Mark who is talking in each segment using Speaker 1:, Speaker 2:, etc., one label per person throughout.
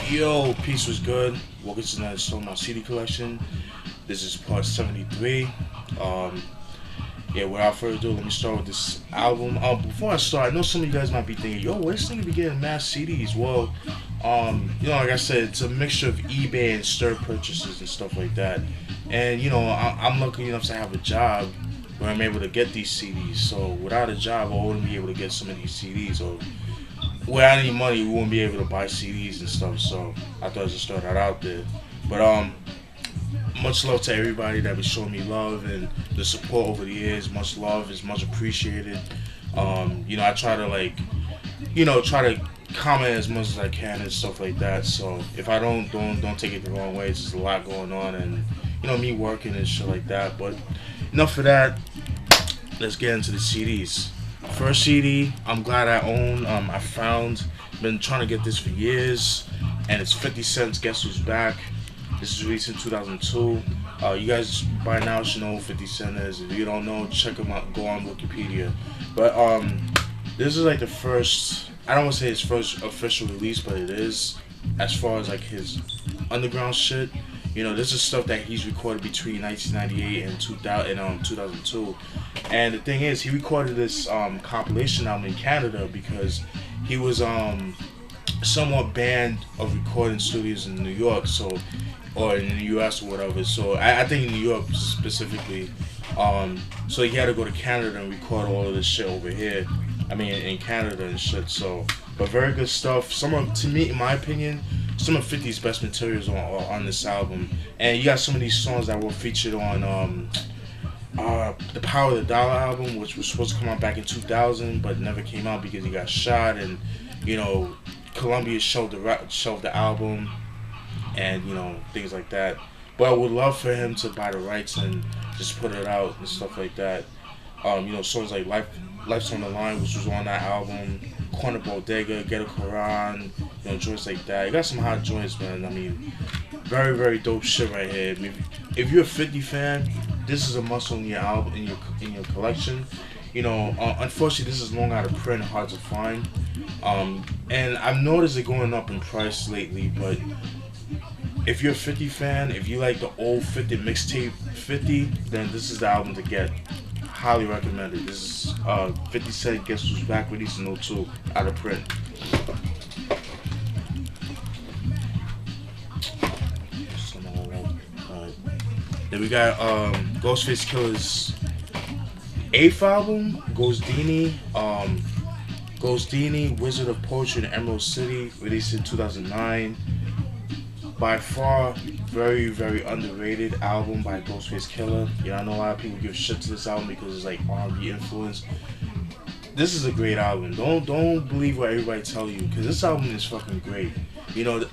Speaker 1: Yo, peace was good. Welcome to another Stone My CD collection. This is part 73. Um, without further ado, let me start with this album. Before I start, I know some of you guys might be thinking, yo, where's this nigga be getting mass CDs? Well, like I said, it's a mixture of eBay and stir purchases and stuff like that. And, I'm lucky enough to have a job where I'm able to get these CDs. So without a job, I wouldn't be able to get some of these CDs. Or without any money, we wouldn't be able to buy CDs and stuff. So I thought I'd just throw that out there. But much love to everybody that was showing me love and the support over the years. Much love is much appreciated. I try to try to comment as much as I can and stuff like that. So if I don't take it the wrong way. It's just a lot going on, and me working and shit like that. But enough of that. Let's get into the CDs. First CD, I'm glad I own. I found, been trying to get this for years, and it's 50 Cent's Guess Who's Back. This is released in 2002. You guys by now should know who 50 Cent is. If you don't know, check him out. Go on Wikipedia. But this is like the first. I don't want to say his first official release, but it is. As far as like his underground shit, this is stuff that he's recorded between 1998 and 2002. And the thing is, he recorded this compilation album in Canada because he was somewhat banned of recording studios in New York, or in the US or whatever. So I think in New York specifically. So he had to go to Canada and record all of this shit over here. I mean, in Canada and shit. So, but very good stuff. To me, in my opinion, some of 50's best materials are on this album. And you got some of these songs that were featured on the Power of the Dollar album, which was supposed to come out back in 2000, but never came out because he got shot, and Columbia shelved the album, and things like that. But I would love for him to buy the rights and just put it out and stuff like that. Songs like Life's on the Line, which was on that album, Corner Bodega, Ghetto Quran, joints like that. You got some hot joints, man. I mean, very, very dope shit right here. I mean, if you're a 50 fan, this is a must on your album, in your collection. Unfortunately, this is long out of print, hard to find. And I've noticed it going up in price lately, but if you're a 50 fan, if you like the old 50 mixtape 50, then this is the album to get. Highly recommended. This is 50 Cent Guess Who's Back, released in 02, out of print. Then we got Ghostface Killah's 8th album, Ghostdini. Ghostdini, Wizard of Poetry in Emerald City, released in 2009. By far, very, very underrated album by Ghostface Killah. I know a lot of people give shit to this album because it's like R&B influence. This is a great album. Don't believe what everybody tell you, because this album is fucking great.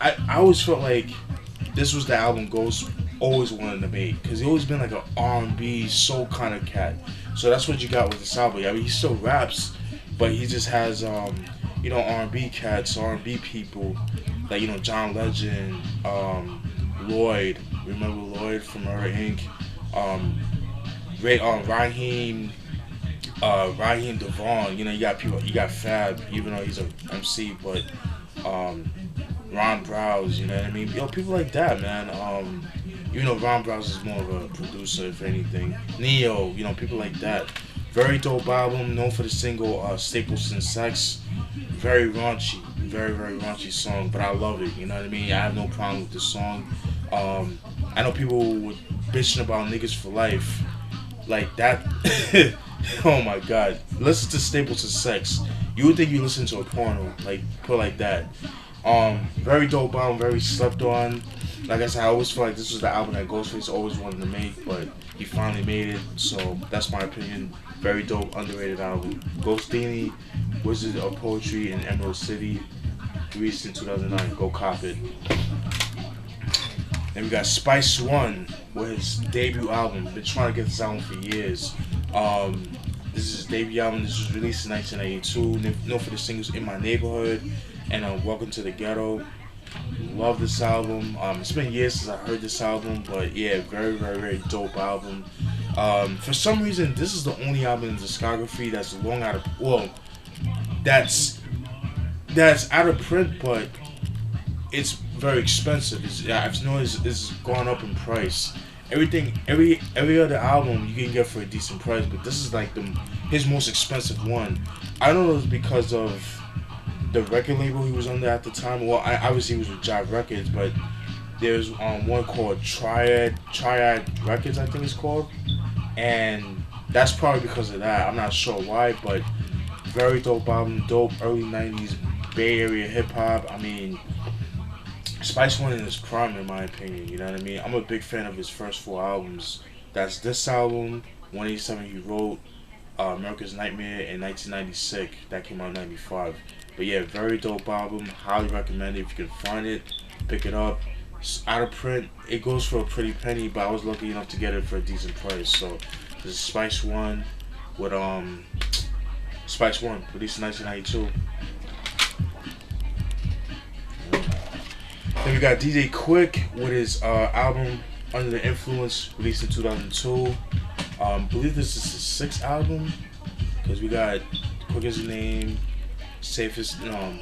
Speaker 1: I always felt like this was the album Ghost always wanted to make, because he always been like an R&B soul kind of cat. So that's what you got with this album. I mean, he still raps, but he just has R&B cats, R&B people. Like, John Legend, Lloyd, remember Lloyd from Murder Inc., Raheem Devon, you got people, you got Fab, even though he's a MC, but, Ron Browse, you know what I mean? People like that, man. Ron Browse is more of a producer, if anything. Neo, people like that. Very dope album, known for the single, Staples and Sex. Very raunchy, very, very raunchy song, but I love it, you know what I mean? I have no problem with this song. I know people were bitching about Niggas for Life, like that. Oh my god. Listen to Staples and Sex. You would think you listen to a porno, like, put like that. Very dope album, very slept on. Like I said, I always feel like this was the album that Ghostface always wanted to make, but he finally made it, so that's my opinion. Very dope, underrated album. Ghostdini, Wizard of Poetry in Emerald City, released in 2009. Go cop it. Then we got Spice One with his debut album. Been trying to get this album for years. This is his debut album. This was released in 1982. Known for the singles In My Neighborhood and Welcome to the Ghetto. Love this album. It's been years since I heard this album, but yeah, very, very, very dope album. For some reason, this is the only album in the discography that's long out of, well, that's out of print, but it's very expensive. I've noticed it's gone up in price. Every other album you can get for a decent price, but this is like his most expensive one. I don't know if it's because of the record label he was under at the time. Well, obviously he was with Jive Records, but there's one called Triad Records, I think it's called, and that's probably because of that. I'm not sure why, but very dope album, dope early '90s Bay Area hip hop. I mean, Spice One in his prime, in my opinion. You know what I mean? I'm a big fan of his first 4 albums. That's this album, 187 he wrote, America's Nightmare in 1996. That came out in '95. But yeah, very dope album. Highly recommend it. If you can find it, pick it up. It's out of print. It goes for a pretty penny, but I was lucky enough to get it for a decent price. So this is Spice One with Spice One, released in 1992. Then we got DJ Quik with his album Under the Influence, released in 2002. Believe this is his 6th album, because we got Quick as a Name, Safest, no,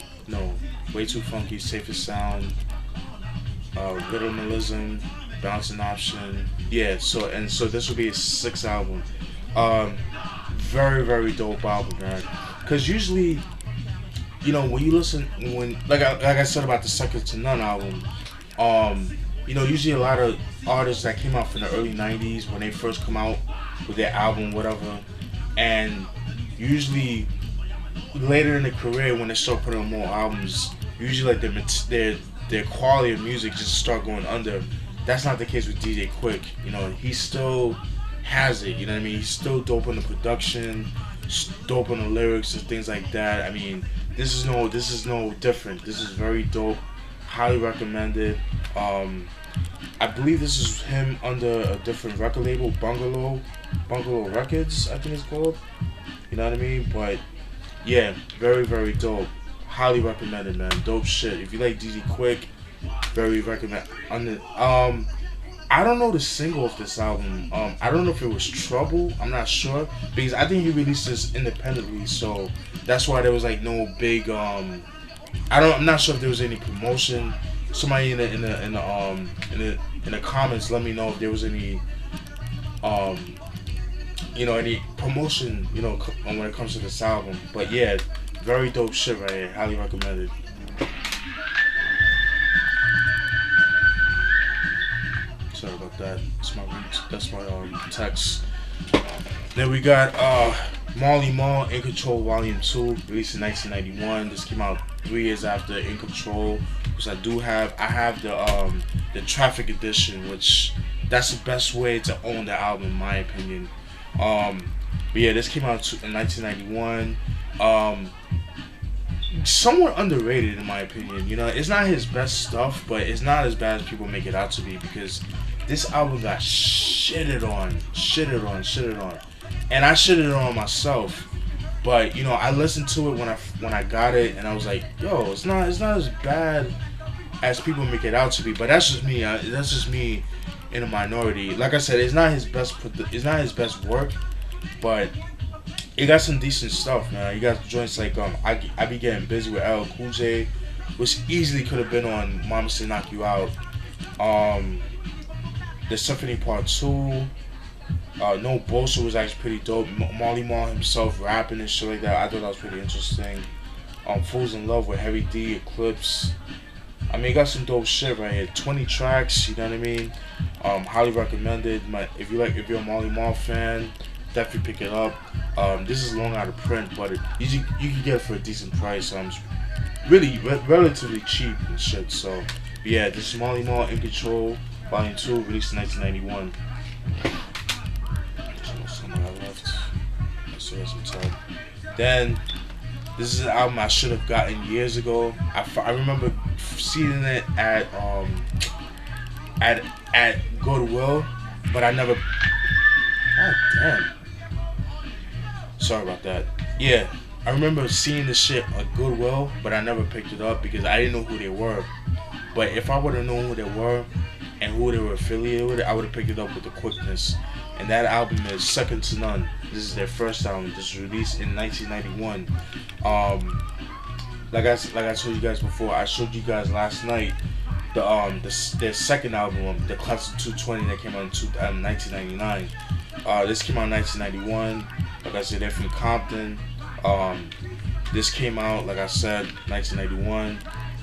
Speaker 1: Way Too Funky, Safest Sound, Minimalism, Balancing Option. Yeah, so this will be his 6th album. Very, very dope album, man. Because usually, you know, when you listen, like I said about the Second to None album, you know, usually a lot of artists that came out from the early '90s when they first come out with their album, whatever, and usually later in their career when they start putting on more albums, usually like their quality of music just start going under. That's not the case with DJ Quik. You know, he still has it. You know what I mean? He's still dope on the production, dope on the lyrics and things like that. I mean, this is no different. This is very dope. Highly recommended. I believe this is him under a different record label, Bungalow Records, I think it's called. You know what I mean? But yeah, very, very dope. Highly recommended, man. Dope shit. If you like DJ Quik, very recommend. I don't know the single of this album. I don't know if it was Trouble. I'm not sure, because I think he released this independently, so that's why there was like no big. I'm not sure if there was any promotion. Somebody in the comments, let me know if there was any any promotion, when it comes to this album. But yeah, very dope shit right here. Highly recommended. Sorry about that. That's my text. Then we got Marl, In Control Volume 2, released in 1991. This came out 3 years after In Control, which I have the Traffic Edition, which that's the best way to own the album in my opinion. But yeah, this came out in 1991. Somewhat underrated in my opinion. It's not his best stuff, but it's not as bad as people make it out to be, because this album got shitted on, and I shitted on myself. But I listened to it when I got it, and I was like, yo, it's not as bad as people make it out to be. But that's just me. That's just me in a minority. Like I said, it's not his best work, but it got some decent stuff, man. You got joints like I Be Getting Busy with LL Cool J, which easily could have been on Mama Say Knock You Out. The Symphony Part 2. No Bullshit was actually pretty dope. Marley himself rapping and shit like that. I thought that was pretty interesting. Fools in Love with Heavy D, Eclipse. I mean, it got some dope shit right here. 20 tracks, you know what I mean? Highly recommended. If you're a Marley fan, definitely pick it up. This is long out of print, but you can get it for a decent price. Really relatively cheap and shit. So yeah, this is Marley In Control Volume 2, released in 1991. Then this is an album I should have gotten years ago. I remember seeing it at Goodwill, but I never. God damn. Sorry about that. Yeah, I remember seeing this shit at Goodwill, but I never picked it up because I didn't know who they were. But if I would have known who they were and who they were affiliated with, I would have picked it up with the quickness. And that album is Second to None. This is their first album. This was released in 1991. like I told you guys before, I showed you guys last night their second album, the Class of 220 that came out in 1999. This came out in 1991. Like I said, they're from Compton. This came out, like I said, 1991.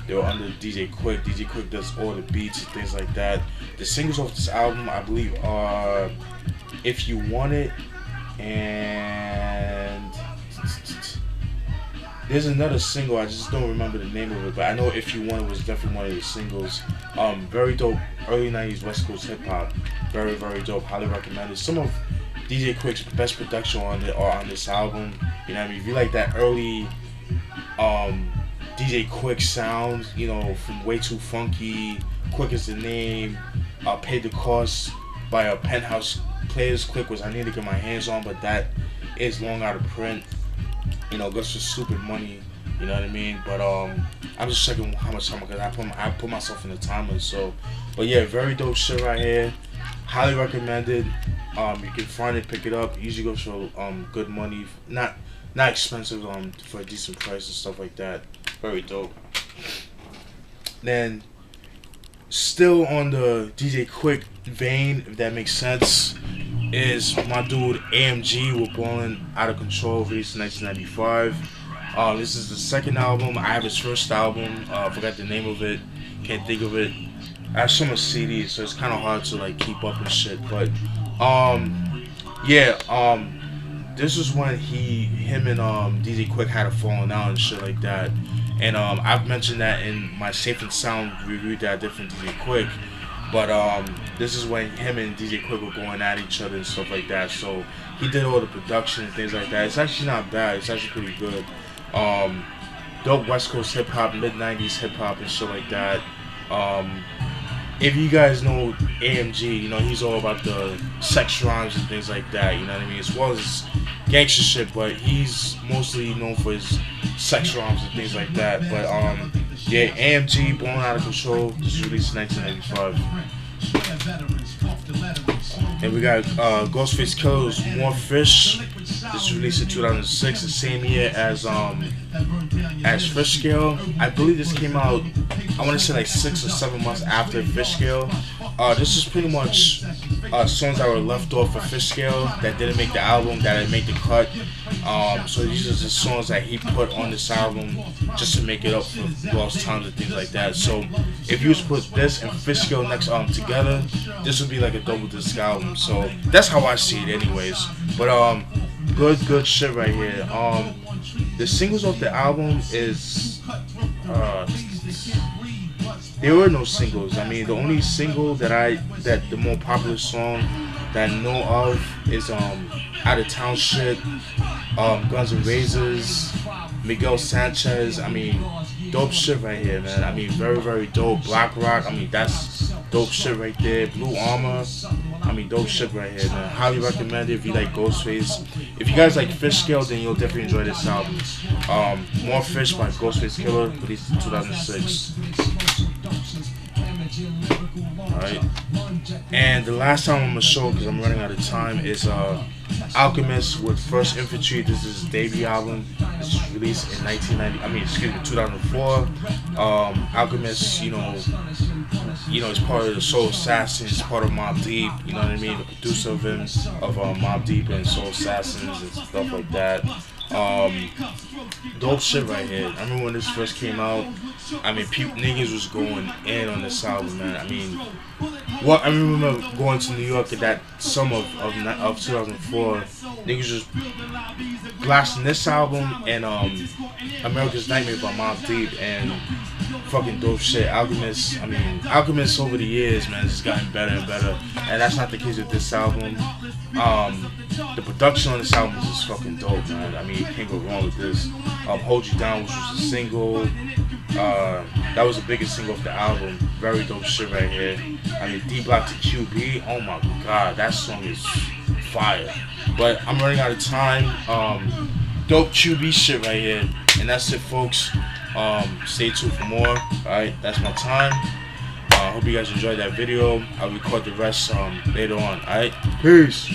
Speaker 1: They were under DJ Quik. DJ Quik does all the beats and things like that. The singles off this album, I believe, are "If You Want It" and there's another single. I just don't remember the name of it, but I know "If You Want It" was definitely one of the singles. Very dope, early '90s West Coast hip hop. Very, very dope. Highly recommended. Some of DJ Quik's best production on it are on this album. You know what I mean? If you like that early DJ Quik sound, you know, from Way Too Funky, Quik is the Name, Paid the Cost by a Penthouse Players. Quik was I need to get my hands on, but that is long out of print. You know, goes for stupid money. You know what I mean? But I'm just checking how much time, because I put myself in the timer. So, but yeah, very dope shit right here. Highly recommended. You can find it, pick it up. Usually goes for good money, not expensive, for a decent price and stuff like that. Very dope. Then, still on the DJ Quik vein, if that makes sense, is my dude AMG with Ballin, Out of Control, released in 1995. This is the second album. I have his first album. Forgot the name of it. Can't think of it. I have so much CDs, so it's kind of hard to like keep up and shit. But this is when him and DJ Quik had a falling out and shit like that. And I've mentioned that in my Safe and Sound review that I did from DJ Quik. But this is when him and DJ Quik were going at each other and stuff like that. So he did all the production and things like that. It's actually not bad. It's actually pretty good. Dope West Coast hip hop, mid '90s hip hop and shit like that. If you guys know AMG, you know he's all about the sex rhymes and things like that. You know what I mean? As well as gangster shit, but he's mostly known for his sex rhymes and things like that. But yeah, AMG, Blown Out of Control, just released in 1995. And we got Ghostface Killah's More Fish. This was released in 2006, the same year as Fish Scale. I believe this came out, I want to say like 6 or 7 months after Fish Scale. This is pretty much songs that were left off for Fish Scale that didn't make the album, that didn't make the cut. So these are the songs that he put on this album just to make it up for lost times and things like that. So if you was to put this and Fish Scale next together, this would be like a double disc album. So that's how I see it anyways. But good shit right here. The singles off the album is there were no singles. I mean, the only single that the more popular song that I know of is Out of Town Shit, Guns N' Razors, Miguel Sanchez. I mean, dope shit right here, man. I mean, very, very dope. Black Rock, I mean, that's dope shit right there. Blue Armor, I mean, dope shit right here, man. Highly recommend it if you like Ghostface. If you guys like Fish Scale, then you'll definitely enjoy this album. More Fish by Ghostface Killah, released in 2006. Alright. And the last time I'm gonna show, because I'm running out of time, is Alchemist with First Infantry. This is his debut album. This was released in 2004. Alchemist, you know, is part of the Soul Assassins, part of Mobb Deep. You know what I mean? The producer of him, of Mobb Deep and Soul Assassins and stuff like that. Dope shit right here. I remember when this first came out. I mean, niggas was going in on this album, man. I mean, I remember going to New York at that summer of 2004. Niggas just blasting this album and America's Nightmare by Mobb Deep and fucking dope shit. Alchemist. I mean, Alchemist over the years, man, has gotten better and better, and that's not the case with this album. The production on this album is just fucking dope, man. I mean, you can't go wrong with this. Hold You Down, which was a single. That was the biggest single of the album. Very dope shit right here. I mean, D Block to QB. Oh my god, that song is fire. But I'm running out of time. Dope QB shit right here. And that's it, folks. Stay tuned for more. Alright, that's my time. Hope you guys enjoyed that video. I'll record the rest later on. Alright, peace.